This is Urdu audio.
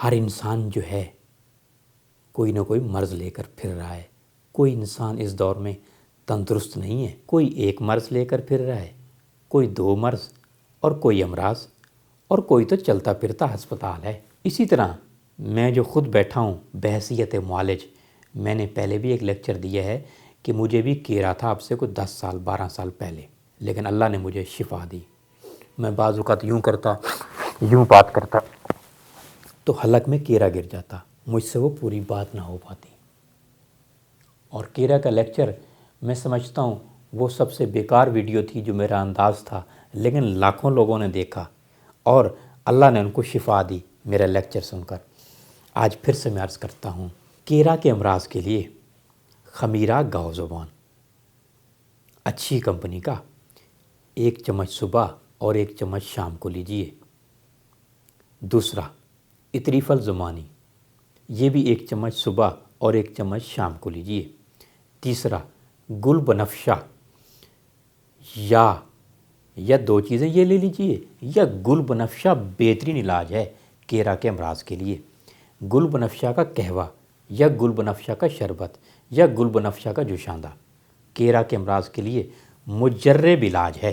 ہر انسان جو ہے کوئی نہ کوئی مرض لے کر پھر رہا ہے. کوئی انسان اس دور میں تندرست نہیں ہے. کوئی ایک مرض لے کر پھر رہا ہے، کوئی 2 مرض اور کوئی امراض، اور کوئی تو چلتا پھرتا ہسپتال ہے. اسی طرح میں جو خود بیٹھا ہوں بحیثیت معالج، میں نے پہلے بھی ایک لیکچر دیا ہے کہ مجھے بھی کیرا تھا اب سے کوئی 10 سال 12 سال پہلے، لیکن اللہ نے مجھے شفا دی. میں بعض اوقات یوں کرتا، یوں بات کرتا تو حلق میں کیرا گر جاتا، مجھ سے وہ پوری بات نہ ہو پاتی. اور کیرا کا لیکچر میں سمجھتا ہوں وہ سب سے بیکار ویڈیو تھی جو میرا انداز تھا، لیکن لاکھوں لوگوں نے دیکھا اور اللہ نے ان کو شفا دی میرا لیکچر سن کر. آج پھر سے میں عرض کرتا ہوں، کیرا کے امراض کے لیے خمیرہ گاؤ زبان اچھی کمپنی کا 1 چمچ صبح اور 1 چمچ شام کو لیجئے. دوسرا اتریفل زمانی، یہ بھی 1 چمچ صبح اور 1 چمچ شام کو لیجئے. تیسرا گل بنفشہ، یا 2 چیزیں یہ لے لیجئے، یا گل بنفشہ بہترین علاج ہے کیرا کے امراض کے لیے. گل بنفشہ کا قہوہ یا گل بنفشہ کا شربت یا گل بنفشہ کا جوشاندہ کیرا کے امراض کے لیے مجرب علاج ہے.